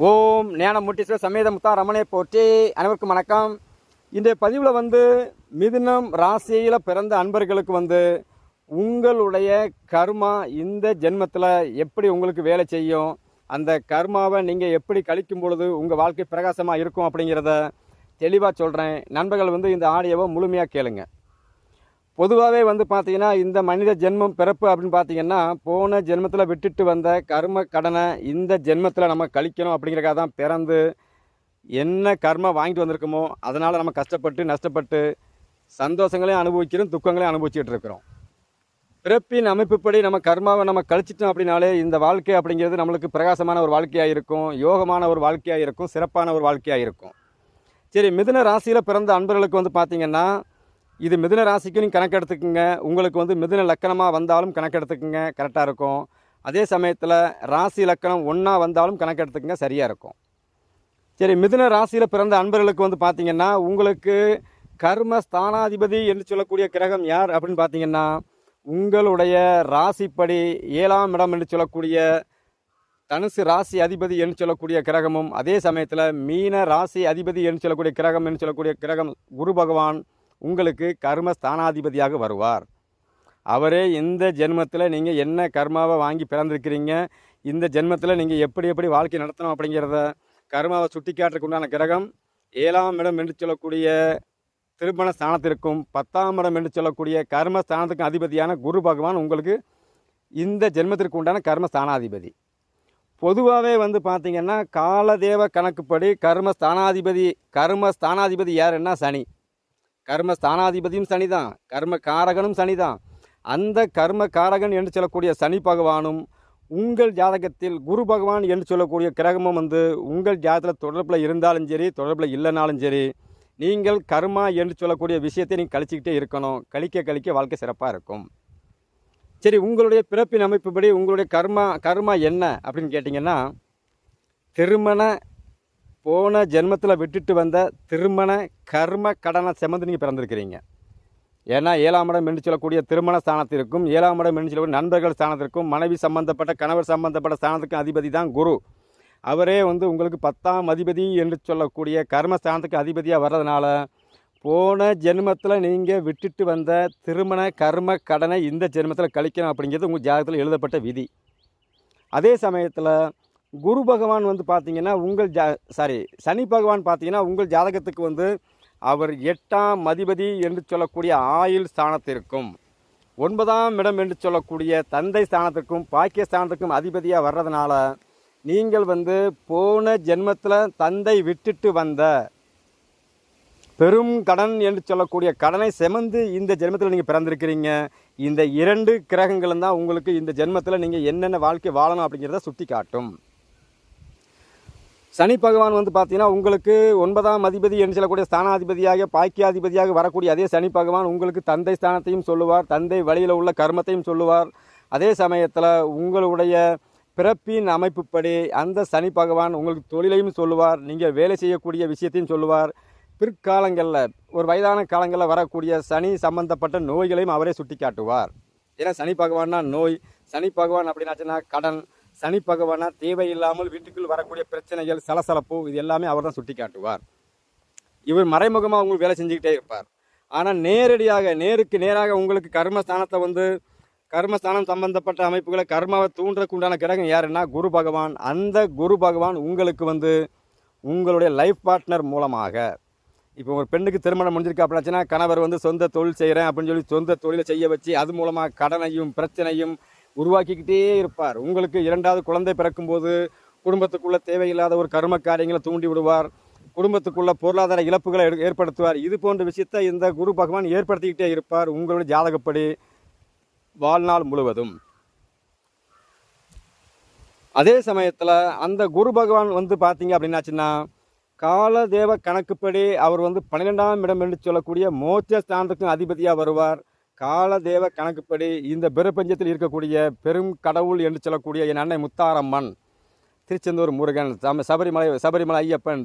ஓம் ஞானமூர்த்தீஸ்வரர் சமேத முத்தா ரமணை போற்றி. அனைவருக்கும் வணக்கம். இன்றைய பதிவில் மிதுனம் ராசியில் பிறந்த அன்பர்களுக்கு உங்களுடைய கர்மா இந்த ஜென்மத்தில் எப்படி உங்களுக்கு வேலை செய்யும், அந்த கர்மாவை நீங்கள் எப்படி கழிக்கும் பொழுது உங்கள் வாழ்க்கை பிரகாசமாக இருக்கும் அப்படிங்கிறத தெளிவாக சொல்கிறேன். நண்பர்கள் இந்த ஆடியோவை முழுமையாக கேளுங்க. பொதுவாகவே பார்த்தீங்கன்னா இந்த மனித ஜென்மம் பிறப்பு அப்படின்னு பார்த்தீங்கன்னா போன ஜென்மத்தில் விட்டுட்டு வந்த கர்ம கடனை இந்த ஜென்மத்தில் நம்ம கழிக்கணும் அப்படிங்கிறக்காக தான் பிறந்து என்ன கர்மா வாங்கிட்டு வந்திருக்கோமோ அதனால் நம்ம கஷ்டப்பட்டு நஷ்டப்பட்டு சந்தோஷங்களையும் அனுபவிக்கிறோம், துக்கங்களையும் அனுபவிச்சுட்டு இருக்கிறோம். பிறப்பின் அமைப்புப்படி நம்ம கர்மாவை நம்ம கழிச்சிட்டோம் அப்படின்னாலே இந்த வாழ்க்கை அப்படிங்கிறது நம்மளுக்கு பிரகாசமான ஒரு வாழ்க்கையாக இருக்கும், யோகமான ஒரு வாழ்க்கையாக இருக்கும், சிறப்பான ஒரு வாழ்க்கையாக இருக்கும். சரி, மிதுன ராசியில் பிறந்த அன்பர்களுக்கு பார்த்தீங்கன்னா இது மிதுன ராசிக்கு நீங்கள் கணக்கெடுத்துக்குங்க. உங்களுக்கு மிதுன லக்கணமாக வந்தாலும் கணக்கெடுத்துக்குங்க, கரெக்டாக இருக்கும். அதே சமயத்தில் ராசி லக்கணம் ஒன்றா வந்தாலும் கணக்கெடுத்துக்குங்க, சரியாக இருக்கும். சரி, மிதுன ராசியில் பிறந்த அன்பர்களுக்கு பார்த்தீங்கன்னா உங்களுக்கு கர்ம ஸ்தானாதிபதி என்று சொல்லக்கூடிய கிரகம் யார் அப்படின்னு பார்த்தீங்கன்னா உங்களுடைய ராசிப்படி 7ஆம் இடம் என்று சொல்லக்கூடிய தனுசு ராசி அதிபதி என்று சொல்லக்கூடிய கிரகமும், அதே சமயத்தில் மீன ராசி அதிபதி என்று சொல்லக்கூடிய கிரகம் என்று சொல்லக்கூடிய கிரகம் குரு பகவான் உங்களுக்கு கர்ம ஸ்தானாதிபதியாக வருவார். அவரே இந்த ஜென்மத்தில் நீங்கள் என்ன கர்மாவை வாங்கி பிறந்திருக்கிறீங்க, இந்த ஜென்மத்தில் நீங்கள் எப்படி வாழ்க்கை நடத்தணும் அப்படிங்கிறத கர்மாவை சுட்டி காட்டுறதுக்கு உண்டான கிரகம் 7ஆம் இடம் என்று சொல்லக்கூடிய திருமண ஸ்தானத்திற்கும் 10ஆம் இடம் என்று சொல்லக்கூடிய கர்ம ஸ்தானத்துக்கும் அதிபதியான குரு பகவான் உங்களுக்கு இந்த ஜென்மத்திற்கு உண்டான கர்ம ஸ்தானாதிபதி. பொதுவாகவே பார்த்தீங்கன்னா காலதேவ கணக்குப்படி கர்ம ஸ்தானாதிபதி யாருன்னா சனி. கர்ம ஸ்தானாதிபதியும் சனி தான், கர்ம காரகனும் சனி தான். அந்த கர்ம காரகன் என்று சொல்லக்கூடிய சனி பகவானும் உங்கள் ஜாதகத்தில் குரு பகவான் என்று சொல்லக்கூடிய கிரகமும் உங்கள் ஜாதகத்தில் தொடர்பில் இருந்தாலும் சரி, தொடர்பில் இல்லைனாலும் சரி, நீங்கள் கர்மா என்று சொல்லக்கூடிய விஷயத்தை நீங்கள் கழிச்சிக்கிட்டே இருக்கணும். கழிக்க வாழ்க்கை சிறப்பாக இருக்கும். சரி, உங்களுடைய பிறப்பின் அமைப்புப்படி உங்களுடைய கர்மா என்ன அப்படின்னு கேட்டிங்கன்னா திருமண போன ஜென்மத்தில் விட்டுட்டு வந்த திருமண கர்ம கடனை சுமந்து நீங்கள் பிறந்திருக்கிறீங்க. ஏன்னா 7ஆம் இடம் என்று சொல்லக்கூடிய திருமண ஸ்தானத்திற்கும் 7ஆம் இடம் என்று சொல்லக்கூடிய நண்பர்கள் ஸ்தானத்திற்கும் மனைவி சம்பந்தப்பட்ட கணவர் சம்பந்தப்பட்ட ஸ்தானத்துக்கும் அதிபதி தான் குரு. அவரே உங்களுக்கு 10ஆம் அதிபதி என்று சொல்லக்கூடிய கர்மஸ்தானத்துக்கு அதிபதியாக வர்றதுனால போன ஜென்மத்தில் நீங்கள் விட்டுட்டு வந்த திருமண கர்ம கடனை இந்த ஜென்மத்தில் கழிக்கணும் அப்படிங்கிறது உங்கள் ஜாதகத்தில் எழுதப்பட்ட விதி. அதே சமயத்தில் குரு பகவான் பார்த்தீங்கன்னா சனி பகவான் பார்த்தீங்கன்னா உங்கள் ஜாதகத்துக்கு அவர் 8ஆம் அதிபதி என்று சொல்லக்கூடிய ஆயுள் ஸ்தானத்திற்கும் 9ஆம் இடம் என்று சொல்லக்கூடிய தந்தை ஸ்தானத்திற்கும் பாக்கிய ஸ்தானத்திற்கும் அதிபதியாக வர்றதுனால நீங்கள் போன ஜென்மத்தில் தந்தை விட்டுட்டு வந்த பெரும் கடன் என்று சொல்லக்கூடிய கடனை சுமந்து இந்த ஜென்மத்தில் நீங்கள் பிறந்திருக்கிறீங்க. இந்த 2 கிரகங்களும் தான் உங்களுக்கு இந்த ஜென்மத்தில் நீங்கள் என்னென்ன வாழ்க்கை வாழணும் அப்படிங்கிறத சுட்டி காட்டும். சனி பகவான் பார்த்தீங்கன்னா உங்களுக்கு 9ஆம் அதிபதி என்று சொல்லக்கூடிய ஸ்தானாதிபதியாக பாக்கியாதிபதியாக வரக்கூடிய அதே சனி பகவான் உங்களுக்கு தந்தை ஸ்தானத்தையும் சொல்லுவார், தந்தை வழியில் உள்ள கர்மத்தையும் சொல்லுவார். அதே சமயத்தில் உங்களுடைய பிறப்பின் அமைப்புப்படி அந்த சனி பகவான் உங்களுக்கு தொழிலையும் சொல்லுவார், நீங்கள் வேலை செய்யக்கூடிய விஷயத்தையும் சொல்லுவார். பிற்காலங்களில் ஒரு வயதான காலங்களில் வரக்கூடிய சனி சம்பந்தப்பட்ட நோய்களையும் அவரே சுட்டி காட்டுவார். ஏன்னா சனி பகவான்னா நோய், சனி பகவான் அப்படின்னாச்சுன்னா கடன், சனி பகவானா தேவையில்லாமல் வீட்டுக்குள் வரக்கூடிய பிரச்சனைகள், சலசலப்பு, இது எல்லாமே அவர் தான் சுட்டி காட்டுவார். இவர் மறைமுகமாக உங்களுக்கு வேலை செஞ்சுக்கிட்டே இருப்பார். ஆனால் நேருக்கு நேராக உங்களுக்கு கர்மஸ்தானத்தை கர்மஸ்தானம் சம்பந்தப்பட்ட அமைப்புகளை கர்மாவை தூண்டுறதுக்கு உண்டான கிரகம் யாருன்னா குரு பகவான். அந்த குரு பகவான் உங்களுக்கு உங்களுடைய லைஃப் பார்ட்னர் மூலமாக, இப்போ ஒரு பெண்ணுக்கு திருமணம் முடிஞ்சிருக்கு அப்படின்னாச்சுன்னா கணவர் சொந்த தொழில் செய்கிறேன் அப்படின்னு சொல்லி சொந்த தொழிலை செய்ய வச்சு அது மூலமாக கடனையும் பிரச்சனையும் உருவாக்கிக்கிட்டே இருப்பார். உங்களுக்கு 2வது குழந்தை பிறக்கும்போது குடும்பத்துக்குள்ளே தேவையில்லாத ஒரு கர்ம காரியங்களை தூண்டி விடுவார், குடும்பத்துக்குள்ள பொருளாதார இழப்புகளை ஏற்படுத்துவார். இது போன்ற விஷயத்தை இந்த குரு பகவான் ஏற்படுத்திக்கிட்டே இருப்பார் உங்களுடைய ஜாதகப்படி வாழ்நாள் முழுவதும். அதே சமயத்தில் அந்த குரு பகவான் பார்த்தீங்க அப்படின்னாச்சுன்னா காலதேவ கணக்குப்படி அவர் 12ஆம் இடம் என்று சொல்லக்கூடிய மோட்ச ஸ்தானத்துக்கும் அதிபதியாக வருவார். காலதேவ கணக்குப்படி இந்த பிரபஞ்சத்தில் இருக்கக்கூடிய பெரும் கடவுள் என்று சொல்லக்கூடிய என் அன்னை முத்தாரம்மன், திருச்செந்தூர் முருகன், சபரிமலை ஐயப்பன்,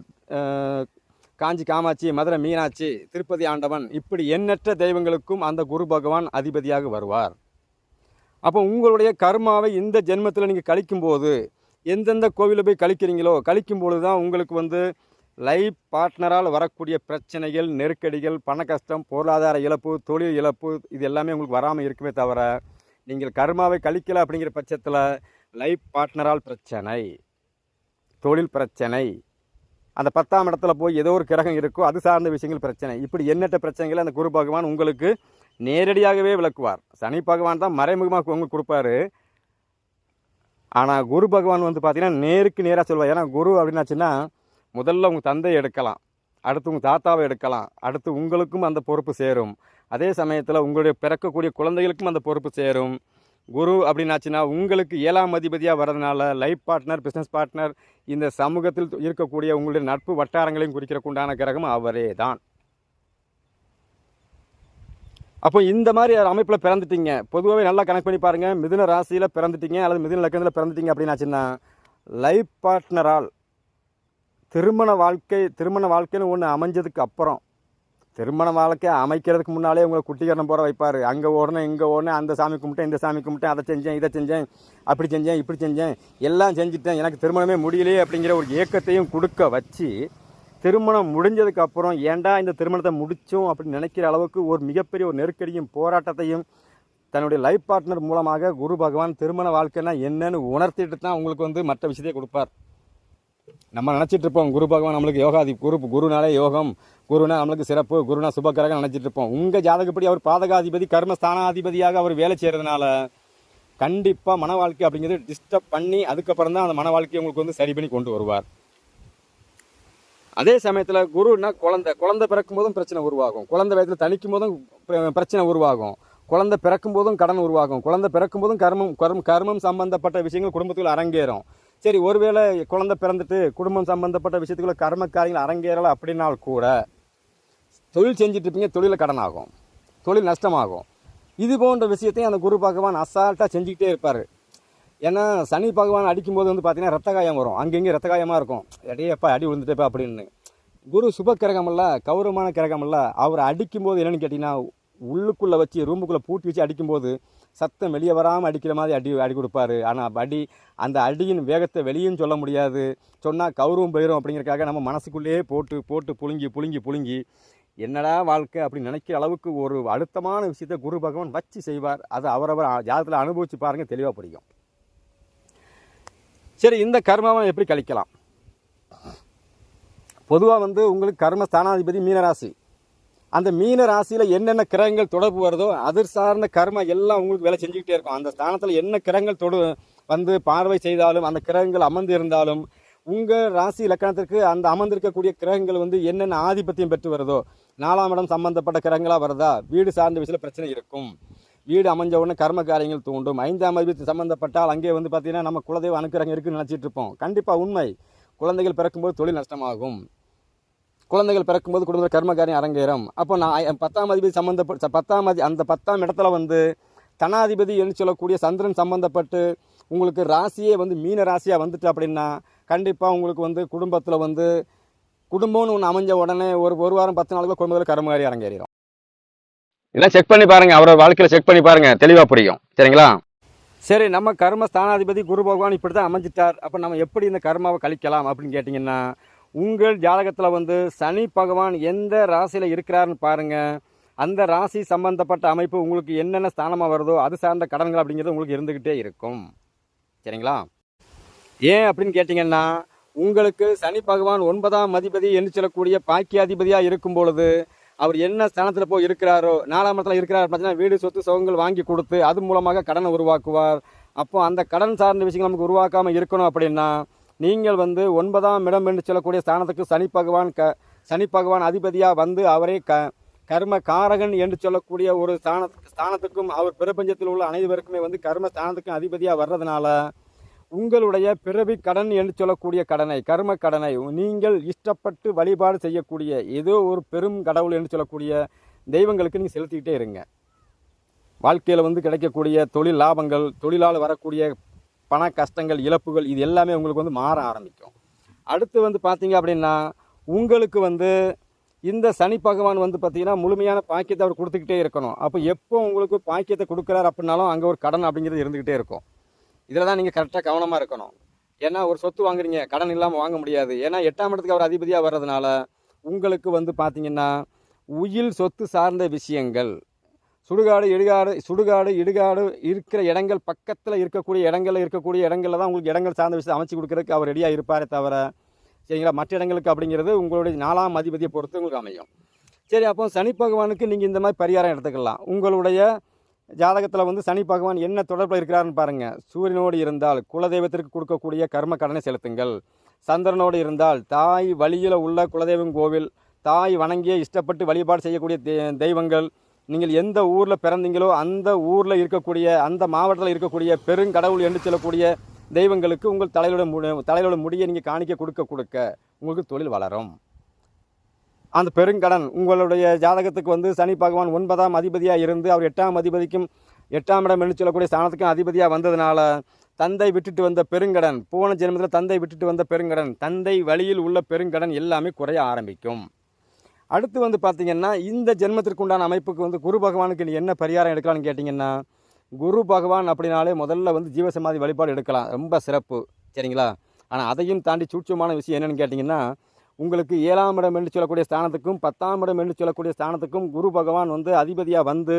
காஞ்சி காமாட்சி, மதுரை மீனாட்சி, திருப்பதி ஆண்டவன், இப்படி எண்ணற்ற தெய்வங்களுக்கும் அந்த குரு பகவான் அதிபதியாக வருவார். அப்போ உங்களுடைய கர்மாவை இந்த ஜென்மத்தில் நீங்கள் கழிக்கும்போது எந்தெந்த கோவிலில் போய் கழிக்கிறீங்களோ கழிக்கும் பொழுது தான் உங்களுக்கு வந்து லைஃப் பார்ட்னரால் வரக்கூடிய பிரச்சனைகள், நெருக்கடிகள், பண கஷ்டம், பொருளாதார இழப்பு, தொழில் இழப்பு இது எல்லாமே உங்களுக்கு வராமல் இருக்குமே தவிர, நீங்கள் கர்மாவை கழிக்கலை அப்படிங்கிற பட்சத்தில் லைஃப் பார்ட்னரால் பிரச்சனை, தொழில் பிரச்சனை, அந்த 10ஆம் இடத்துல போய் ஏதோ ஒரு கிரகம் இருக்கோ அது சார்ந்த விஷயங்கள் பிரச்சனை, இப்படி எண்ணற்ற பிரச்சனைகளை அந்த குரு பகவான் உங்களுக்கு நேரடியாகவே விளக்குவார். சனி பகவான் தான் மறைமுகமாக உங்களுக்கு கொடுப்பாரு. ஆனால் குரு பகவான் வந்து பார்த்தீங்கன்னா நேருக்கு நேராக சொல்லுவார். ஏன்னா குரு அப்படின்னாச்சுன்னா முதல்ல உங்கள் தந்தையை எடுக்கலாம், அடுத்து உங்கள் தாத்தாவை எடுக்கலாம், அடுத்து உங்களுக்கும் அந்த பொறுப்பு சேரும். அதே சமயத்தில் உங்களுடைய பிறக்கக்கூடிய குழந்தைகளுக்கும் அந்த பொறுப்பு சேரும். குரு அப்படின்னாச்சுன்னா உங்களுக்கு 7ஆம் அதிபதியாக வர்றதுனால லைஃப் பார்ட்னர், பிஸ்னஸ் பார்ட்னர், இந்த சமூகத்தில் இருக்கக்கூடிய உங்களுடைய நட்பு வட்டாரங்களையும் குறிக்கிறக்கு உண்டான கிரகம் அவரே தான். அப்போ இந்த மாதிரி அமைப்பில் பிறந்துட்டீங்க, பொதுவாகவே நல்லா கனெக்ட் பண்ணி பாருங்கள். மிதுன ராசியில் பிறந்துட்டீங்க அல்லது மிதுன லக்னத்தில் பிறந்துட்டீங்க அப்படின்னாச்சுன்னா லைஃப் பார்ட்னரால் திருமண வாழ்க்கைன்னு ஒன்று அமைஞ்சதுக்கு அப்புறம், திருமண வாழ்க்கை அமைக்கிறதுக்கு முன்னாலே உங்களை குட்டிகரணம் போகிற வைப்பார். அங்கே ஓடனேன் இங்கே ஓடனேன், அந்த சாமி கும்பிட்டேன் இந்த சாமி கும்பிட்டேன், அதை செஞ்சேன் இதை செஞ்சேன், அப்படி செஞ்சேன் இப்படி செஞ்சேன், எல்லாம் செஞ்சுட்டேன், எனக்கு திருமணமே முடியலையே அப்படிங்கிற ஒரு ஏக்கத்தையும் கொடுக்க வச்சு, திருமணம் முடிஞ்சதுக்கப்புறம் ஏன்டா இந்த திருமணத்தை முடித்தோம் அப்படின்னு நினைக்கிற அளவுக்கு ஒரு மிகப்பெரிய ஒரு நெருக்கடியும் போராட்டத்தையும் தன்னுடைய லைஃப் பார்ட்னர் மூலமாக குரு பகவான் திருமண வாழ்க்கைன்னா என்னன்னு உணர்த்திட்டு தான் உங்களுக்கு வந்து மற்ற விஷயத்தை கொடுப்பார். நம்ம நினச்சிட்டு இருப்போம் குரு பகவான் நம்மளுக்கு யோகாதி குருனாலே யோகம், குருனா நம்மளுக்கு சிறப்பு, குருனா சுபக்கிரகம் நினச்சிட்டு இருப்போம். உங்கள் ஜாதகப்படி அவர் பாதகாதிபதி, கர்மஸ்தானாதிபதியாக அவர் வேலை செய்கிறதுனால கண்டிப்பாக மன வாழ்க்கை அப்படிங்கிறது டிஸ்டர்ப் பண்ணி அதுக்கப்புறம் தான் அந்த மன வாழ்க்கையை உங்களுக்கு வந்து சரி பண்ணி கொண்டு வருவார். அதே சமயத்தில் குருன்னா குழந்தை பிறக்கும் போதும் பிரச்சனை உருவாகும், குழந்தை வயதில் தணிக்கும் போதும் பிரச்சனை உருவாகும், குழந்தை பிறக்கும் போதும் கடன் உருவாகும், குழந்தை பிறக்கும் போதும் கர்மம் சம்பந்தப்பட்ட விஷயங்கள் குடும்பத்தில் அரங்கேறும். சரி, ஒருவேளை குழந்தை பிறந்துட்டு குடும்பம் சம்பந்தப்பட்ட விஷயத்துக்குள்ள கர்ம காரியங்கள் அரங்கேறலை அப்படின்னால் கூட தொழில் செஞ்சுட்டு இருப்பீங்க, தொழிலில் கடன் ஆகும், தொழில் நஷ்டமாகும். இது போன்ற விஷயத்தையும் அந்த குரு பகவான் அசால்ட்டாக செஞ்சுக்கிட்டே இருப்பார். ஏன்னா சனி பகவான் அடிக்கும்போது வந்து பார்த்தீங்கன்னா ரத்த காயம் வரும், அங்கங்கே ரத்த காயமாக இருக்கும், எடையப்பா அடி விழுந்துட்டேப்பா அப்படின்னு. குரு சுப கிரகம் இல்லை, கௌரவமான கிரகம் இல்லை. அவர் அடிக்கும்போது என்னென்னு கேட்டிங்கன்னா உள்ளுக்குள்ளே வச்சு ரூமுக்குள்ளே பூட்டி வச்சு அடிக்கும்போது சத்தம் வெளியே வராமல் அடிக்கிற மாதிரி அடி கொடுப்பார். ஆனால் அந்த அடியின் வேகத்தை வெளியும் சொல்ல முடியாது, சொன்னால் கௌரவம் போயிடும் அப்படிங்கிறக்காக நம்ம மனசுக்குள்ளேயே போட்டு புழுங்கி என்னடா வாழ்க்கை அப்படின்னு நினைக்கிற அளவுக்கு ஒரு அழுத்தமான விஷயத்தை குரு பகவான் வச்சு செய்வார். அது அவரவர் ஜாதகத்தில் அனுபவித்து பாருங்கள், தெளிவாக பிடிக்கும். சரி, இந்த கர்மாவை எப்படி கழிக்கலாம்? பொதுவாக வந்து உங்களுக்கு கர்ம ஸ்தானாதிபதி மீனராசி. அந்த மீன ராசியில் என்னென்ன கிரகங்கள் தொடர்பு வருதோ அது சார்ந்த கர்மா எல்லாம் உங்களுக்கு வேலை செஞ்சுக்கிட்டே இருக்கும். அந்த ஸ்தானத்தில் என்ன கிரகங்கள் வந்து பார்வை செய்தாலும், அந்த கிரகங்கள் அமர்ந்து இருந்தாலும், உங்கள் ராசி இலக்கணத்திற்கு அந்த அமர்ந்திருக்கக்கூடிய கிரகங்கள் வந்து என்னென்ன ஆதிபத்தியம் பெற்று வருதோ, 4ஆம் இடம் சம்பந்தப்பட்ட கிரகங்களாக வருதா, வீடு சார்ந்த விஷயத்தில் பிரச்சனை இருக்கும். வீடு அமைஞ்ச உடனே கர்ம காரியங்கள் தூண்டும். 5ஆம் அதிபதி சம்பந்தப்பட்டால் அங்கே வந்து பார்த்தீங்கன்னா நம்ம குலதெய்வ அனுக்கிரகம் இருக்குன்னு நினச்சிட்டு இருப்போம். கண்டிப்பாக உண்மை. குழந்தைகள் பிறக்கும்போது தொழில் நஷ்டமாகும், குழந்தைகள் பிறக்கும்போது குடும்ப கர்மகாரியம் அரங்கேறும். அப்போ நான் 10ஆம் அதிபதி அந்த 10ஆம் இடத்துல வந்து தனாதிபதி என்று சொல்லக்கூடிய சந்திரன் சம்பந்தப்பட்டு உங்களுக்கு ராசியே வந்து மீன ராசியாக வந்துட்டு அப்படின்னா கண்டிப்பாக உங்களுக்கு வந்து குடும்பத்தில் வந்து குடும்பம்னு ஒன்று அமைஞ்ச உடனே ஒரு வாரம் 10 நாளுக்கு குடும்பத்தில் கர்மகாரியம் அரங்கேறிடும். இதெல்லாம் செக் பண்ணி பாருங்கள், அவரோட வாழ்க்கையில் செக் பண்ணி பாருங்கள், தெளிவாக புரியும். சரிங்களா? சரி, நம்ம கர்ம ஸ்தானாதிபதி குரு பகவான் இப்படி தான் அமைஞ்சிட்டார். அப்போ நம்ம எப்படி இந்த கர்மாவை கழிக்கலாம் அப்படின்னு கேட்டிங்கன்னா, உங்கள் ஜாதகத்தில் வந்து சனி பகவான் எந்த ராசியில் இருக்கிறாருன்னு பாருங்கள். அந்த ராசி சம்பந்தப்பட்ட அமைப்பு உங்களுக்கு என்னென்ன ஸ்தானமாக வருதோ அது சார்ந்த கடன்கள் அப்படிங்கிறது உங்களுக்கு இருந்துக்கிட்டே இருக்கும். சரிங்களா? ஏன் அப்படின்னு கேட்டிங்கன்னா, உங்களுக்கு சனி பகவான் 9ஆம் அதிபதி என்று சொல்லக்கூடிய பாக்கியாதிபதியாக இருக்கும் பொழுது அவர் என்ன ஸ்தானத்தில் போய் இருக்கிறாரோ, 4ஆம் இடத்துல இருக்கிறார் பார்த்தீங்கன்னா, வீடு சொத்து சுகங்கள் வாங்கி கொடுத்து அது மூலமாக கடனை உருவாக்குவார். அப்போ அந்த கடன் சார்ந்த விஷயங்கள் நமக்கு உருவாக்காமல் இருக்கணும் அப்படின்னா நீங்கள் வந்து 9ஆம் இடம் என்று சொல்லக்கூடிய ஸ்தானத்துக்கு சனி பகவான் அதிபதியாக வந்து அவரே கர்ம காரகன் என்று சொல்லக்கூடிய ஒரு ஸ்தானத்துக்கும் அவர் பிரபஞ்சத்தில் உள்ள அனைவருக்குமே வந்து கர்ம ஸ்தானத்துக்கும் அதிபதியாக வர்றதுனால உங்களுடைய பிறவி கடன் என்று சொல்லக்கூடிய கடனை, கர்ம கடனை நீங்கள் இஷ்டப்பட்டு வழிபாடு செய்யக்கூடிய ஏதோ ஒரு பெரும் கடவுள் என்று சொல்லக்கூடிய தெய்வங்களுக்கு நீங்கள் செலுத்திக்கிட்டே இருங்க. வாழ்க்கையில் வந்து கிடைக்கக்கூடிய தொழில் லாபங்கள், தொழிலால் வரக்கூடிய பண கஷ்டங்கள், இழப்புகள் இது எல்லாமே உங்களுக்கு வந்து மாற ஆரம்பிக்கும். அடுத்து வந்து பார்த்தீங்க அப்படின்னா உங்களுக்கு வந்து இந்த சனி பகவான் வந்து பார்த்தீங்கன்னா முழுமையான பாக்கியத்தை அவர் கொடுத்துக்கிட்டே இருக்கணும். அப்போ எப்போ உங்களுக்கு பாக்கியத்தை கொடுக்குறாரு அப்படின்னாலும் அங்கே ஒரு கடன் அப்படிங்கிறது இருந்துக்கிட்டே இருக்கும். இதில் தான் நீங்கள் கரெக்டாக கவனமாக இருக்கணும். ஏன்னா ஒரு சொத்து வாங்குறீங்க, கடன் இல்லாமல் வாங்க முடியாது. ஏன்னா 8ஆம் இடத்துக்கு அவர் அதிபதியாக வர்றதுனால உங்களுக்கு வந்து பார்த்தீங்கன்னா உயில் சொத்து சார்ந்த விஷயங்கள், சுடுகாடு இடுகாடு இருக்கிற இடங்கள் பக்கத்தில் இருக்கக்கூடிய இடங்கள்ல தான் உங்களுக்கு இடங்கள் சார்ந்த விஷயத்தை அமைச்சு கொடுக்கறதுக்கு அவர் ரெடியாக இருப்பாரே தவிர, சரிங்களா, மற்ற இடங்களுக்கு அப்படிங்கிறது உங்களுடைய 4ஆம் அதிபதியை பொறுத்து உங்களுக்கு அமையும். சரி, அப்போ சனி பகவானுக்கு நீங்கள் இந்த மாதிரி பரிகாரம் எடுத்துக்கலாம். உங்களுடைய ஜாதகத்தில் வந்து சனி பகவான் என்ன தொடர்பில் இருக்கிறாருன்னு பாருங்கள். சூரியனோடு இருந்தால் குலதெய்வத்திற்கு கொடுக்கக்கூடிய கர்ம கடனை செலுத்துங்கள். சந்திரனோடு இருந்தால் தாய் வழியில் உள்ள குலதெய்வம் கோவில், தாய் வணங்கிய இஷ்டப்பட்டு வழிபாடு செய்யக்கூடிய தெய்வங்கள், நீங்கள் எந்த ஊரில் பிறந்தீங்களோ அந்த ஊரில் இருக்கக்கூடிய, அந்த மாவட்டத்தில் இருக்கக்கூடிய பெருங்கடவுள் என்று சொல்லக்கூடிய தெய்வங்களுக்கு உங்கள் தலையோட முடியை நீங்கள் காணிக்க கொடுக்க உங்களுக்கு தொழில் வளரும். அந்த பெருங்கடன் உங்களுடைய ஜாதகத்துக்கு வந்து சனி பகவான் 9ஆம் அதிபதியாக இருந்து அவர் 8ஆம் அதிபதிக்கும் 8ஆம் இடம் என்று சொல்லக்கூடிய ஸ்தானத்துக்கும் அதிபதியாக வந்ததுனால தந்தை விட்டுட்டு வந்த பெருங்கடன், போன ஜென்மத்தில் தந்தை விட்டுட்டு வந்த பெருங்கடன், தந்தை வழியில் உள்ள பெருங்கடன் எல்லாமே குறைய ஆரம்பிக்கும். அடுத்து வந்து பார்த்திங்கன்னா இந்த ஜென்மத்திற்கு உண்டான அமைப்புக்கு வந்து குரு பகவானுக்கு நீ என்ன பரிகாரம் எடுக்கலாம்னு கேட்டிங்கன்னா, குரு பகவான் அப்படின்னாலே முதல்ல வந்து ஜீவசமாதி வழிபாடு எடுக்கலாம், ரொம்ப சிறப்பு, சரிங்களா. ஆனால் அதையும் தாண்டி சூட்சமான விஷயம் என்னென்னு கேட்டிங்கன்னா, உங்களுக்கு 7ஆம் இடம் என்று சொல்லக்கூடிய ஸ்தானத்துக்கும் 10ஆம் இடம் என்று சொல்லக்கூடிய ஸ்தானத்துக்கும் குரு பகவான் வந்து அதிபதியாக வந்து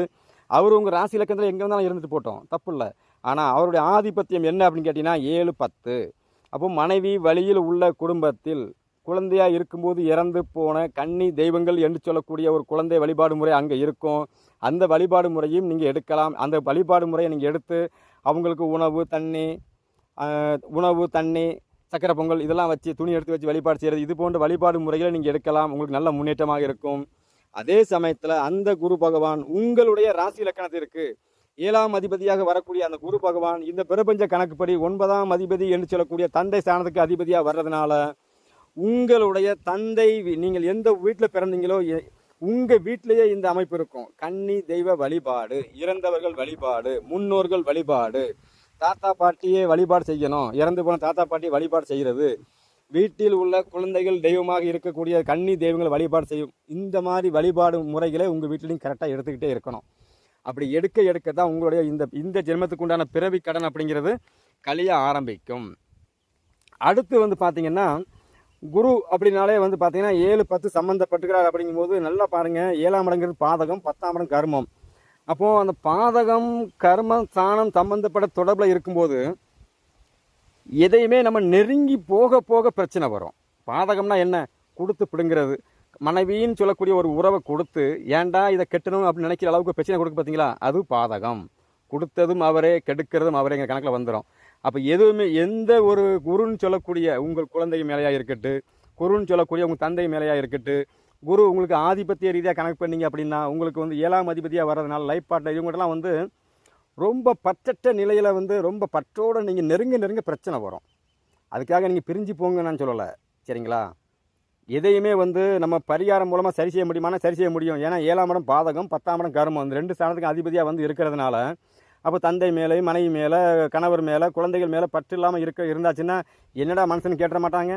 அவர் உங்கள் ராசி இலக்கணத்தில் எங்கே இருந்தாலும் இருந்துட்டு போட்டோம், தப்பு இல்லை. ஆனால் அவருடைய ஆதிபத்தியம் என்ன அப்படின்னு கேட்டிங்கன்னா 7, 10. அப்போ மனைவி வழியில் உள்ள குடும்பத்தில் குழந்தையாக இருக்கும்போது இறந்து போன கன்னி தெய்வங்கள் என்று சொல்லக்கூடிய ஒரு குழந்தை வழிபாடு முறை அங்கே இருக்கும். அந்த வழிபாடு முறையும் நீங்கள் எடுக்கலாம். அந்த வழிபாடு முறையை நீங்கள் எடுத்து அவங்களுக்கு உணவு தண்ணி சக்கரை பொங்கல் இதெல்லாம் வச்சு துணி எடுத்து வச்சு வழிபாடு செய்கிறது, இது போன்ற வழிபாடு முறைகளை நீங்கள் எடுக்கலாம். உங்களுக்கு நல்ல முன்னேற்றமாக இருக்கும். அதே சமயத்தில் அந்த குரு பகவான் உங்களுடைய ராசி இலக்கணத்திற்கு 7ஆம் அதிபதியாக வரக்கூடிய அந்த குரு பகவான் இந்த பிரபஞ்ச கணக்குப்படி 9ஆம் அதிபதி என்று சொல்லக்கூடிய தந்தை ஸ்தானத்துக்கு அதிபதியாக வர்றதுனால உங்களுடைய தந்தை, நீங்கள் எந்த வீட்டில் பிறந்தீங்களோ உங்கள் வீட்டிலேயே இந்த அமைப்பு இருக்கும். கன்னி தெய்வ வழிபாடு, இறந்தவர்கள் வழிபாடு, முன்னோர்கள் வழிபாடு, தாத்தா பாட்டியே வழிபாடு செய்யணும், இறந்து போன தாத்தா பாட்டியை வழிபாடு செய்கிறது, வீட்டில் உள்ள குழந்தைகள் தெய்வமாக இருக்கக்கூடிய கன்னி தெய்வங்களை வழிபாடு செய்யும். இந்த மாதிரி வழிபாடு முறைகளை உங்கள் வீட்டிலையும் கரெக்டாக எடுத்துக்கிட்டே இருக்கணும். அப்படி எடுக்க தான் உங்களுடைய இந்த ஜென்மத்துக்கு உண்டான பிறவி கடன் அப்படிங்கிறது கழிய ஆரம்பிக்கும். அடுத்து வந்து பார்த்திங்கன்னா குரு அப்படின்னாலே வந்து பார்த்திங்கன்னா 7, 10 சம்மந்தப்பட்டுக்கிறார். அப்படிங்கும்போது நல்லா பாருங்கள், 7ஆம் இடங்கிறது பாதகம், 10ஆம் இடம் கர்மம். அப்போது அந்த பாதகம் கர்மம் ஸ்தானம் சம்பந்தப்பட்ட தொடர்பில் இருக்கும்போது எதையுமே நம்ம நெருங்கி போக பிரச்சனை வரும். பாதகம்னா என்ன? கொடுத்து பிடுங்கிறது. மனைவின்னு சொல்லக்கூடிய ஒரு உறவை கொடுத்து ஏன்டா இதை கெட்டணும் அப்படின்னு நினைக்கிற அளவுக்கு பிரச்சனை கொடுக்க பார்த்தீங்களா, அது பாதகம். கொடுத்ததும் அவரே, கெடுக்கிறதும் அவரே எங்கள் கணக்கில் வந்துடும். அப்போ எதுவுமே எந்த ஒரு குருன்னு சொல்லக்கூடிய உங்கள் குழந்தை மேலேயாக இருக்கட்டும், குருன்னு சொல்லக்கூடிய உங்கள் தந்தை மேலேயாக இருக்கட்டும், குரு உங்களுக்கு ஆதிபத்திய ரீதியாக கணக்கு பண்ணீங்க அப்படின்னா உங்களுக்கு வந்து 7ஆம் அதிபதியாக வர்றதுனால லைஃப் பார்ட்னர் இவங்கள்டலாம் வந்து ரொம்ப பற்றற்ற நிலையில் வந்து ரொம்ப பற்றோடு நீங்கள் நெருங்க பிரச்சனை வரும். அதுக்காக நீங்கள் பிரிஞ்சு போங்க நான் சொல்லலை, சரிங்களா. எதையுமே வந்து நம்ம பரிகாரம் மூலமாக சரி செய்ய முடியுமானா சரி செய்ய முடியும். ஏன்னா 7ஆம் இடம் பாதகம், 10ஆம் இடம் கர்மம், இந்த 2 ஸ்தானத்துக்கு அதிபதியாக வந்து இருக்கிறதுனால அப்போ தந்தை மேலே, மனைவி மேலே, கணவர் மேலே, குழந்தைகள் மேலே பற்று இல்லாமல் இருந்தாச்சுன்னா என்னடா மனுஷன் கேட்ட மாட்டாங்க.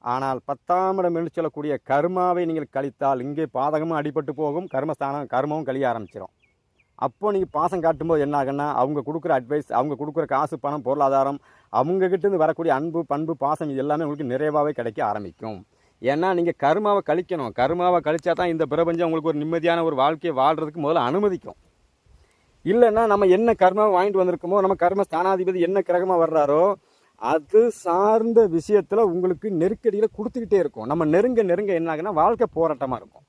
ஆனால் 10ஆம் இடம் என்று சொல்லக்கூடிய கர்மாவை நீங்கள் கழித்தால் இங்கே பாதகமும் அடிபட்டு போகும், கர்மமும் கழிய ஆரம்பிச்சிடும். அப்போது நீங்கள் பாசம் காட்டும்போது என்ன ஆகுன்னா அவங்க கொடுக்குற அட்வைஸ், அவங்க கொடுக்குற காசு, பணம், பொருளாதாரம், அவங்ககிட்டேருந்து வரக்கூடிய அன்பு, பண்பு, பாசம் இது எல்லாமே உங்களுக்கு நிறைவாகவே கிடைக்க ஆரம்பிக்கும். ஏன்னா நீங்கள் கர்மாவை கழிக்கணும். கர்மாவை கழிச்சா தான் இந்த பிரபஞ்சம் உங்களுக்கு ஒரு நிம்மதியான ஒரு வாழ்க்கையை வாழ்கிறதுக்கு முதல்ல அனுமதிக்கும். இல்லைன்னா நம்ம என்ன கர்மாவை வாங்கிட்டு வந்திருக்கோமோ, நம்ம கர்ம ஸ்தானாதிபதி என்ன கிரகமாக வர்றாரோ அது சார்ந்த விஷயத்தில் உங்களுக்கு நெருக்கடியில் கொடுத்துக்கிட்டே இருக்கும். நம்ம நெருங்க என்ன ஆகுன்னா வாழ்க்கை போராட்டமாக இருக்கும்,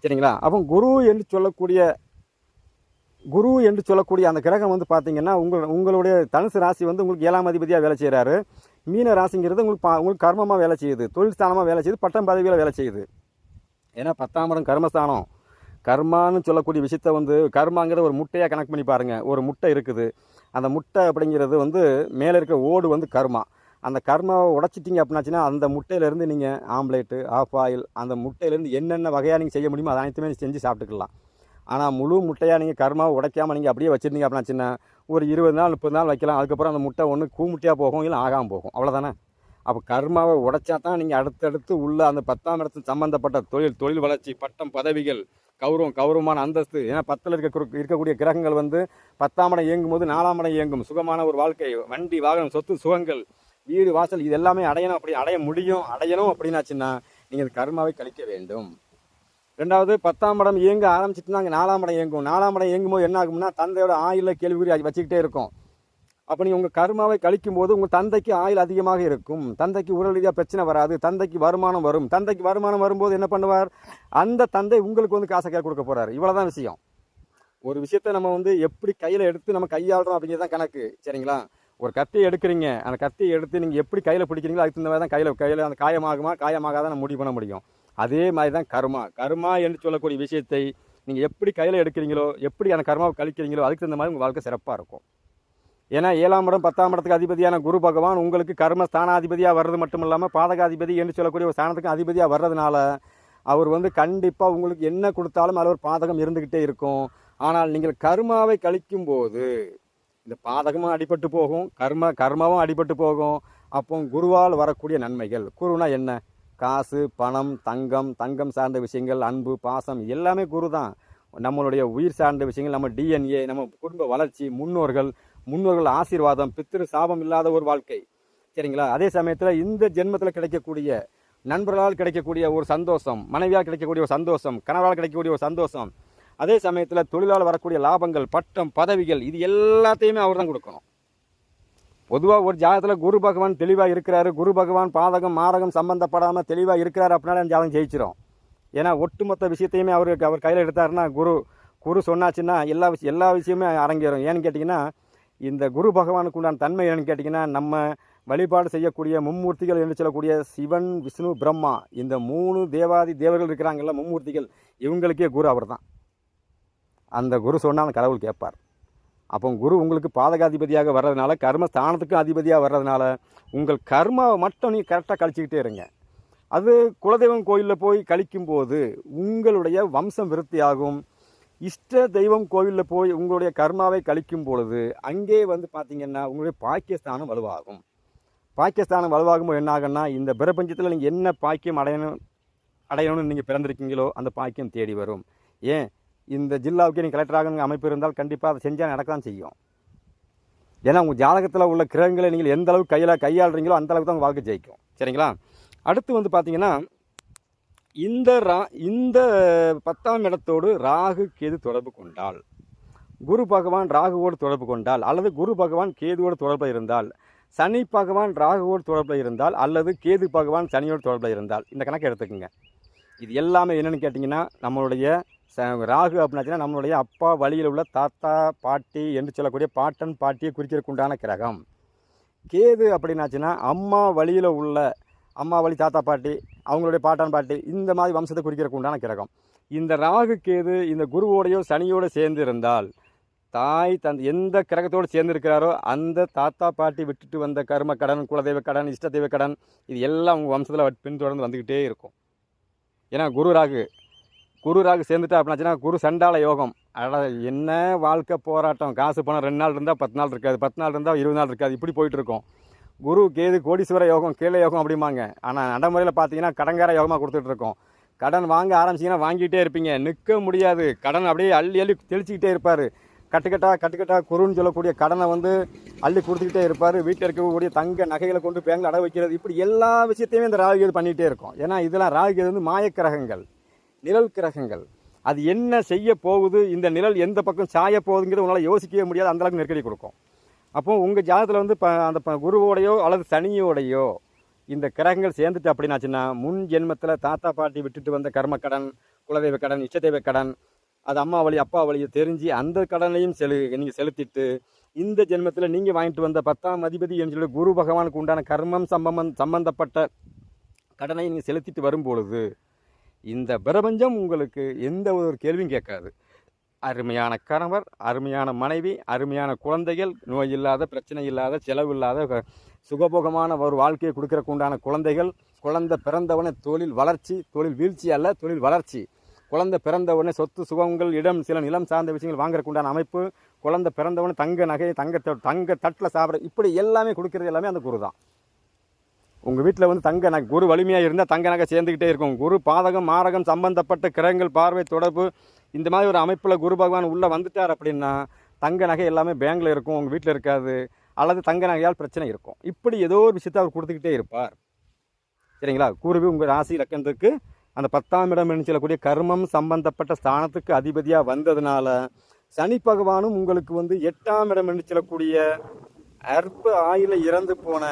சரிங்களா. அப்போ குரு என்று சொல்லக்கூடிய அந்த கிரகம் வந்து பார்த்திங்கன்னா உங்களுடைய தனுசு ராசி வந்து உங்களுக்கு 7ஆம் அதிபதியாக வேலை செய்கிறாரு. மீன ராசிங்கிறது உங்களுக்கு கர்மமாக வேலை செய்யுது, தொழில் ஸ்தானமாக வேலை செய்யுது, பட்டம் பதவியில் வேலை செய்யுது. ஏன்னா 10ஆம் இடம் கர்மஸ்தானம். கர்மான்னு சொல்லக்கூடிய விஷயத்த வந்து கர்மாங்கிறத ஒரு முட்டையாக கணக்கு பண்ணி பாருங்கள். ஒரு முட்டை இருக்குது, அந்த முட்டை அப்படிங்கிறது வந்து மேலே இருக்கிற ஓடு வந்து கர்மா. அந்த கர்மாவை உடச்சிட்டிங்க அப்படின்னாச்சுன்னா அந்த முட்டையிலேருந்து நீங்கள் ஆம்லேட்டு, ஆஃப் ஆயில், அந்த முட்டையிலேருந்து என்னென்ன வகையாக நீங்கள் செய்ய முடியுமோ அதை அனைத்துமே செஞ்சு சாப்பிட்டுக்கலாம். ஆனால் முழு முட்டையாக நீங்கள் கர்மாவை உடைக்காமல் நீங்கள் அப்படியே வச்சுருந்தீங்க அப்படின்னாச்சுன்னா ஒரு 20 நாள் 30 நாள் வைக்கலாம். அதுக்கப்புறம் அந்த முட்டை ஒன்று கூமுட்டையாக போகும், இல்லை ஆகாமல் போகும், அவ்வளோதானே. அப்போ கர்மாவை உடைச்சா தான் நீங்கள் அடுத்தடுத்து உள்ள அந்த 10ஆம் இடத்துக்கு சம்மந்தப்பட்ட தொழில் வளர்ச்சி, பட்டம், பதவிகள், கௌரவமான அந்தஸ்து. ஏன்னா 10ல் இருக்கக்கூடிய கிரகங்கள் வந்து 10ஆம் இடம் இயங்கும் போது 4ஆம் இடம் இயங்கும். சுகமான ஒரு வாழ்க்கை, வண்டி, வாகனம், சொத்து, சுகங்கள், வீடு வாசல் இது எல்லாமே அடையணும், அப்படி அடையணும் அப்படின்னாச்சுன்னா நீங்கள் இந்த கர்மாவை கழிக்க வேண்டும். ரெண்டாவது 10ஆம் இடம் இயங்க ஆரம்பிச்சுட்டுனா அங்கே 4ஆம் இடம் இயங்கும். 4ஆம் இடம் இயங்கும்போது என்ன ஆகும்னா தந்தையோட ஆயுள கேள்விக்குறி வச்சுக்கிட்டே இருக்கும். அப்போ நீங்கள் உங்கள் கர்மாவை கழிக்கும் போது உங்கள் தந்தைக்கு ஆயுள் அதிகமாக இருக்கும், தந்தைக்கு உடல் ரீதியாக பிரச்சனை வராது, தந்தைக்கு வருமானம் வரும். தந்தைக்கு வருமானம் வரும்போது என்ன பண்ணுவார், அந்த தந்தை உங்களுக்கு வந்து காசை கொடுக்க போகிறார். இவ்வளோதான் விஷயம். ஒரு விஷயத்தை நம்ம வந்து எப்படி கையில் எடுத்து நம்ம கையாளுறோம் அப்படிங்கிறது தான் கணக்கு. சரிங்களா? ஒரு கத்தியை எடுக்கிறீங்க, அந்த கத்தியை எடுத்து நீங்கள் எப்படி கையில் பிடிக்கிறீங்களோ அதுக்கு தகுந்த மாதிரி தான் கையில் அந்த காயமாகாதான் நம்ம முடிவு பண்ண முடியும். அதே மாதிரி தான் கர்மா என்று சொல்லக்கூடிய விஷயத்தை நீங்கள் எப்படி கையில் எடுக்கிறீங்களோ, எப்படி அந்த கர்மாவை கழிக்கிறீங்களோ அதுக்கு தகுந்த மாதிரி உங்கள் வாழ்க்கை சிறப்பாக இருக்கும். ஏன்னா 7ஆம் இடம் 10ஆம் இடத்துக்கு அதிபதியான குரு பகவான் உங்களுக்கு கர்ம ஸ்தானாதிபதியாக வர்றது மட்டும் இல்லாமல் பாதகாதிபதி என்று சொல்லக்கூடிய ஒரு ஸ்தானத்துக்கு அதிபதியாக வர்றதுனால அவர் வந்து கண்டிப்பாக உங்களுக்கு என்ன கொடுத்தாலும் அதில் ஒரு பாதகம் இருந்துக்கிட்டே இருக்கும். ஆனால் நீங்கள் கர்மாவை கழிக்கும் போது இந்த பாதகமும் அடிபட்டு போகும், கர்மாவும் அடிபட்டு போகும். அப்போ குருவால் வரக்கூடிய நன்மைகள், குருனா என்ன, காசு, பணம், தங்கம் சார்ந்த விஷயங்கள், அன்பு, பாசம் எல்லாமே குரு தான். நம்மளுடைய உயிர் சார்ந்த விஷயங்கள், நம்ம டிஎன்ஏ, நம்ம குடும்ப வளர்ச்சி, முன்னோர்கள் ஆசீர்வாதம், பித்திரு சாபம் இல்லாத ஒரு வாழ்க்கை. சரிங்களா? அதே சமயத்தில் இந்த ஜென்மத்தில் கிடைக்கக்கூடிய நண்பர்களால் கிடைக்கக்கூடிய ஒரு சந்தோஷம், மனைவியால் கிடைக்கக்கூடிய ஒரு சந்தோஷம், கணவரால் கிடைக்கக்கூடிய ஒரு சந்தோஷம், அதே சமயத்தில் தொழிலால் வரக்கூடிய லாபங்கள், பட்டம், பதவிகள், இது எல்லாத்தையுமே அவர் தான் கொடுக்கணும். பொதுவாக ஒரு ஜாதகத்தில் குரு பகவான் தெளிவாக இருக்கிறாரு, குரு பகவான் பாதகம் மாரகம் சம்பந்தப்படாமல் தெளிவாக இருக்கிறாரு அப்படின்னாலே அந்த ஜாதகம் ஜெயிச்சிடும். ஏன்னா ஒட்டுமொத்த விஷயத்தையுமே அவர் கையில் எடுத்தாருன்னா குரு சொன்னாச்சுன்னா எல்லா விஷயமே அரங்கேறும். ஏன்னு கேட்டிங்கன்னா இந்த குரு பகவானுக்கு உண்டான தன்மை என்னன்னு கேட்டிங்கன்னா நம்ம வழிபாடு செய்யக்கூடிய மும்மூர்த்திகள் என்று சொல்லக்கூடிய சிவன், விஷ்ணு, பிரம்மா, இந்த 3 தேவர்கள் இருக்கிறாங்கல்ல, மும்மூர்த்திகள், இவங்களுக்கே குரு அவர் தான். அந்த குரு சொன்னால் அந்த கடவுள் கேட்பார். அப்போ குரு உங்களுக்கு பாதகாதிபதியாக வர்றதுனால, கர்மஸ்தானத்துக்கும் அதிபதியாக வர்றதுனால உங்கள் கர்மாவை மட்டும் நீங்கள் கரெக்டாக கழிச்சிக்கிட்டே இருங்க. அது குலதெய்வம் கோயிலில் போய் கழிக்கும்போது உங்களுடைய வம்சம் விருத்தியாகும். இஷ்ட தெய்வம் கோவிலில் போய் உங்களுடைய கர்மாவை கழிக்கும் பொழுது அங்கே வந்து பார்த்திங்கன்னா உங்களுடைய பாக்கியஸ்தானம் வலுவாகும். பாக்கியஸ்தானம் வலுவாகும்போது என்ன ஆகுன்னா இந்த பிரபஞ்சத்தில் நீங்கள் என்ன பாக்கியம் அடையணும்னு நீங்கள் பிறந்திருக்கீங்களோ அந்த பாக்கியம் தேடி வரும். ஏன், இந்த ஜில்லாவுக்கு நீங்கள் கலெக்டராக அமைப்பு இருந்தால் கண்டிப்பாக அதை செஞ்சால் நடக்க தான் செய்யும். ஏன்னா உங்கள் ஜாதகத்தில் உள்ள கிரகங்களை நீங்கள் எந்த அளவுக்கு கையாளுறீங்களோ அந்த அளவுக்கு தான் உங்கள் வாழ்க்கை ஜெயிக்கும். சரிங்களா? அடுத்து வந்து பார்த்திங்கன்னா இந்த 10ஆம் இடத்தோடு ராகு கேது தொடர்பு கொண்டால், குரு பகவான் ராகுவோடு தொடர்பு கொண்டால், அல்லது குரு பகவான் கேதுவோடு தொடர்பில் இருந்தால், சனி பகவான் ராகுவோடு தொடர்பில் இருந்தால், அல்லது கேது பகவான் சனியோடு தொடர்பில் இருந்தால், இந்த கணக்கு எடுத்துக்கோங்க. இது எல்லாமே என்னென்னு கேட்டிங்கன்னா நம்மளுடைய ராகு அப்படின்னாச்சுன்னா நம்மளுடைய அப்பா வழியில் உள்ள தாத்தா பாட்டி என்று சொல்லக்கூடிய பாட்டன் பாட்டியை குறிக்கிறதுக்குண்டான கிரகம். கேது அப்படின்னாச்சுன்னா அம்மா வழியில் உள்ள அம்மா வழி தாத்தா பாட்டி, அவங்களுடைய பாட்டன் பாட்டி, இந்த மாதிரி வம்சத்தை குறிக்கிறதுக்கு உண்டான கிரகம். இந்த ராகு கேது இந்த குருவோடையோ சனியோடு சேர்ந்து இருந்தால், தாய் எந்த கிரகத்தோடு சேர்ந்து இருக்கிறாரோ அந்த தாத்தா பாட்டி விட்டுட்டு வந்த கர்ம கடன், குலதெய்வ கடன், இஷ்ட தெய்வ கடன், இது எல்லாம் உங்கள் வம்சத்தில் பின்தொடர்ந்து வந்துக்கிட்டே இருக்கும். ஏன்னா குரு ராகு சேர்ந்துட்டா அப்படின்னாச்சுன்னா குரு சண்டால யோகம். என்ன வாழ்க்கை போராட்டம், காசு பணம் 2 நாள் இருந்தால் 10 நாள் இருக்காது, 10 நாள் இருந்தால் 20 நாள் இருக்காது, இப்படி போயிட்டு இருக்கோம். குரு கேது கோடீஸ்வர யோகம், கீழே யோகம் அப்படிம்பாங்க. ஆனால் நடைமுறையில் பார்த்தீங்கன்னா கடன்கார யோகமாக கொடுத்துட்ருக்கோம். கடன் வாங்க ஆரம்பிச்சிங்கன்னா வாங்கிட்டே இருப்பீங்க, நிற்க முடியாது. கடன் அப்படியே அள்ளி தெளிச்சிக்கிட்டே இருப்பார். கட்டுக்கட்டா குருன்னு சொல்லக்கூடிய கடனை வந்து அள்ளி கொடுத்துக்கிட்டே இருப்பார். வீட்டில் இருக்கக்கூடிய தங்க நகைகளை கொண்டு பேங்கில் அடை வைக்கிறது, இப்படி எல்லா விஷயத்தையுமே இந்த ராகு கேது பண்ணிகிட்டே இருக்கும். ஏன்னா இதெல்லாம் ராகு கேது வந்து மாயக்கிரகங்கள், நிழல் கிரகங்கள். அது என்ன செய்ய போகுது, இந்த நிழல் எந்த பக்கம் சாய போகுதுங்கிறது உங்களால் யோசிக்கவே முடியாது, அந்தளவுக்கு நெருக்கடி கொடுக்கும். அப்போது உங்கள் ஜாதகத்தில் வந்து அந்த குருவோடையோ அல்லது சனியோடையோ இந்த கிரகங்கள் சேர்ந்துட்டு அப்படின்னாச்சுன்னா முன் ஜென்மத்தில் தாத்தா பாட்டி விட்டுட்டு வந்த கர்மக்கடன், குலதெய்வ கடன், இஷ்டதெய்வ கடன், அது அம்மா வழி அப்பா வழியை தெரிஞ்சு அந்த கடனையும் நீங்கள் செலுத்திட்டு இந்த ஜென்மத்தில் நீங்கள் வாங்கிட்டு வந்த 10ஆம் அதிபதி என்று சொல்லி குரு பகவானுக்கு உண்டான கர்மம் சம்பந்தப்பட்ட கடனை நீங்கள் செலுத்திட்டு வரும்பொழுது இந்த பிரபஞ்சம் உங்களுக்கு எந்த ஒரு கேள்வியும் கேட்காது. அருமையான கணவர், அருமையான மனைவி, அருமையான குழந்தைகள், நோய் இல்லாத, பிரச்சனை இல்லாத, செலவு இல்லாத, சுகபோகமான ஒரு வாழ்க்கையை கொடுக்கறக்கு உண்டான குழந்தைகள், குழந்தை பிறந்தவனே தொழில் வளர்ச்சி, தொழில் வீழ்ச்சி அல்ல தொழில் வளர்ச்சி, குழந்தை பிறந்தவனே சொத்து சுகங்கள், சில நிலம் சார்ந்த விஷயங்கள் வாங்குறதுக்கு உண்டான அமைப்பு, குழந்தை பிறந்தவனே தங்க நகை, தங்க தட்டில் சாப்பிட, இப்படி எல்லாமே கொடுக்கறது எல்லாமே அந்த குரு தான். உங்கள் வீட்டில் வந்து தங்க நகை, குரு வலிமையாக இருந்தால் தங்க நகை சேர்ந்துக்கிட்டே இருக்கும். குரு பாதகம் மாரகம் சம்பந்தப்பட்ட கிரகங்கள் பார்வை தொடர்பு இந்த மாதிரி ஒரு அமைப்பில் குரு பகவான் உள்ளே வந்துட்டார் அப்படின்னா தங்க நகை எல்லாமே பேங்கில் இருக்கும், உங்கள் வீட்டில் இருக்காது. அல்லது தங்க நகையால் பிரச்சனை இருக்கும். இப்படி ஏதோ ஒரு விஷயத்தை அவர் கொடுத்துக்கிட்டே இருப்பார். சரிங்களா? கூறுவி உங்கள் ராசி லக்கணத்துக்கு அந்த 10ஆம் இடம் என்று சொல்லக்கூடிய கர்மம் சம்பந்தப்பட்ட ஸ்தானத்துக்கு அதிபதியாக வந்ததுனால சனி பகவானும் உங்களுக்கு வந்து 8ஆம் இடம் என்று சொல்லக்கூடிய அற்ப ஆயுள இறந்து போன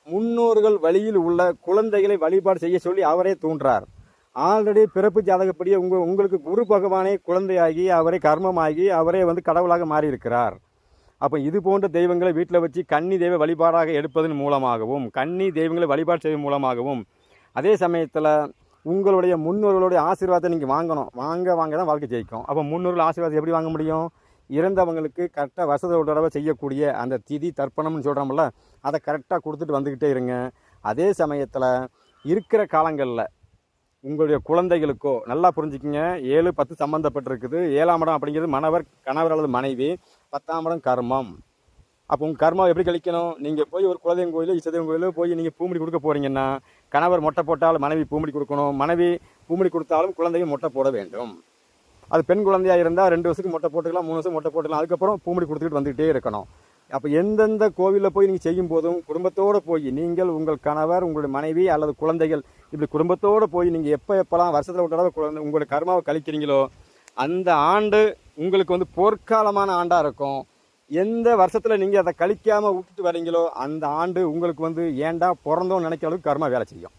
முன்னோர்கள் வழியில் உள்ள குழந்தைகளை வழிபாடு செய்ய சொல்லி அவரே தூண்டுறார். ஆல்ரெடி பிறப்பு ஜாதகப்படியே உங்களுக்கு குரு பகவானே குழந்தையாகி அவரே கர்மமாகி அவரே வந்து கடவுளாக மாறி இருக்கிறார். அப்போ இது போன்ற தெய்வங்களை வீட்டில் வச்சு கன்னி தெய்வ வழிபாடாக எடுப்பதன் மூலமாகவும் கன்னி தெய்வங்களை வழிபாடு செய்வதன் மூலமாகவும் அதே சமயத்தில் உங்களுடைய முன்னோர்களுடைய ஆசீர்வாதத்தை நீங்கள் வாங்க தான் வாழ்க்கை ஜெயிக்கும். அப்போ முன்னோர்கள் ஆசீர்வாதம் எப்படி வாங்க முடியும்? இறந்தவங்களுக்கு கரெக்டாக வருஷத்தை ஒரு தடவை செய்யக்கூடிய அந்த திதி தர்ப்பணம்னு சொல்கிறோம்ல, அதை கரெக்டாக கொடுத்துட்டு வந்துக்கிட்டே இருங்க. அதே சமயத்தில் இருக்கிற காலங்களில் உங்களுடைய குழந்தைகளுக்கோ நல்லா புரிஞ்சுக்கிங்க, 7, 10 சம்மந்தப்பட்டிருக்குது. 7ஆம் இடம் அப்படிங்கிறது கணவர் அல்லது மனைவி, 10ஆம் இடம் கர்மம். அப்போ உங்கள் கர்மாவை எப்படி கழிக்கணும்? நீங்கள் போய் ஒரு குலதெய்வம் கோயிலோ இஷ்டதெய்வம் கோயிலோ போய் நீங்கள் பூமுடி கொடுக்க போகிறீங்கன்னா கணவர் மொட்டை போட்டால் மனைவி பூமுடி கொடுக்கணும், மனைவி பூமுடி கொடுத்தாலும் குழந்தையும் மொட்டை போட வேண்டும். அது பெண் குழந்தையாக இருந்தால் 2 வருஷத்துக்கு மொட்டை போட்டுக்கலாம், 3 வருஷம் மொட்டை போட்டுக்கலாம். அதுக்கப்புறம் பூமுடி கொடுத்துக்கிட்டு வந்துகிட்டே இருக்கணும். அப்போ எந்தெந்த கோவிலில் போய் நீங்கள் செய்யும் போதும் குடும்பத்தோடு போய் நீங்கள் உங்கள் கணவர் உங்களுடைய மனைவி அல்லது குழந்தைகள் இப்படி குடும்பத்தோடு போய் நீங்கள் எப்போல்லாம் வருஷத்தில் ஒரு தடவை உங்களுடைய கர்மாவை கழிக்கிறீங்களோ அந்த ஆண்டு உங்களுக்கு வந்து பொற்காலமான ஆண்டாக இருக்கும். எந்த வருஷத்தில் நீங்கள் அதை கழிக்காமல் விட்டுட்டு வரீங்களோ அந்த ஆண்டு உங்களுக்கு வந்து ஏண்டா பிறந்தோன்னு நினைக்கிற அளவுக்கு கர்மா வேலை செய்யும்.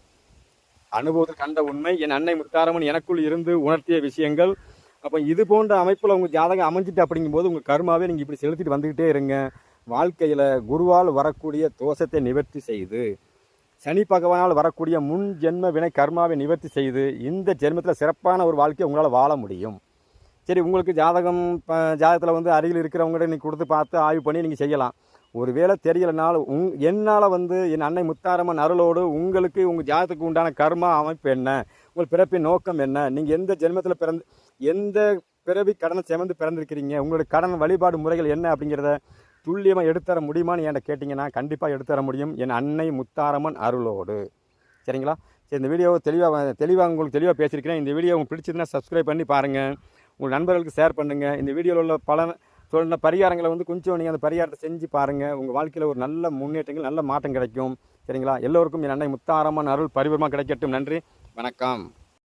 அனுபவத்தில் கண்ட உண்மை, என் அன்னை முத்தாரம்மன் எனக்குள் இருந்து உணர்த்திய விஷயங்கள். அப்போ இது போன்ற அமைப்பில் உங்கள் ஜாதகம் அமைஞ்சிட்டு அப்படிங்கும்போது உங்கள் கர்மாவே நீங்கள் இப்படி செலுத்திட்டு வந்துக்கிட்டே இருங்க. வாழ்க்கையில் குருவால் வரக்கூடிய தோஷத்தை நிவர்த்தி செய்து சனி பகவானால் வரக்கூடிய முன் ஜென்ம வினை கர்மாவை நிவர்த்தி செய்து இந்த ஜென்மத்தில் சிறப்பான ஒரு வாழ்க்கையை உங்களால் வாழ முடியும். சரி, உங்களுக்கு ஜாதகத்தில் வந்து அருகில் இருக்கிறவங்கள்ட்ட நீங்கள் கொடுத்து பார்த்து ஆய்வு பண்ணி நீங்கள் செய்யலாம். ஒரு வேளை தெரியலைனாலும் என்னால் வந்து என் அன்னை முத்தாரம்மன் அருளோடு உங்களுக்கு உங்கள் ஜாதகத்துக்கு உண்டான கர்மா அமைப்பு என்ன, உங்கள் பிறப்பின் நோக்கம் என்ன, நீங்கள் எந்த ஜென்மத்தில் எந்த பிறவி கடனை சுமந்து பிறந்திருக்கிறீங்க, உங்களுடைய கடன் வழிபாடு முறைகள் என்ன அப்படிங்கிறத துல்லியமாக எடுத்துத்தர முடியுமான்னு என்கிட்ட கேட்டிங்கன்னா கண்டிப்பாக எடுத்துத்தர முடியும், என் அன்னை முத்தாரம்மன் அருளோடு. சரிங்களா? சரி, இந்த வீடியோவை தெளிவாக உங்களுக்கு தெளிவாக பேசியிருக்கிறேன். இந்த வீடியோ உங்களுக்கு பிடிச்சதுன்னா சப்ஸ்கிரைப் பண்ணி பாருங்கள், உங்கள் நண்பர்களுக்கு ஷேர் பண்ணுங்கள். இந்த வீடியோவில் உள்ள பல சொன்ன பரிகாரங்களை வந்து கொஞ்சம் நீங்கள் அந்த பரிகாரத்தை செஞ்சு பாருங்கள். உங்கள் வாழ்க்கையில் ஒரு நல்ல முன்னேற்றங்கள் நல்ல மாற்றம் கிடைக்கும். சரிங்களா? எல்லோருக்கும் என் அன்னை முத்தாரம்மன் அருள் பரிபூர்ணமாக கிடைக்கட்டும். நன்றி, வணக்கம்.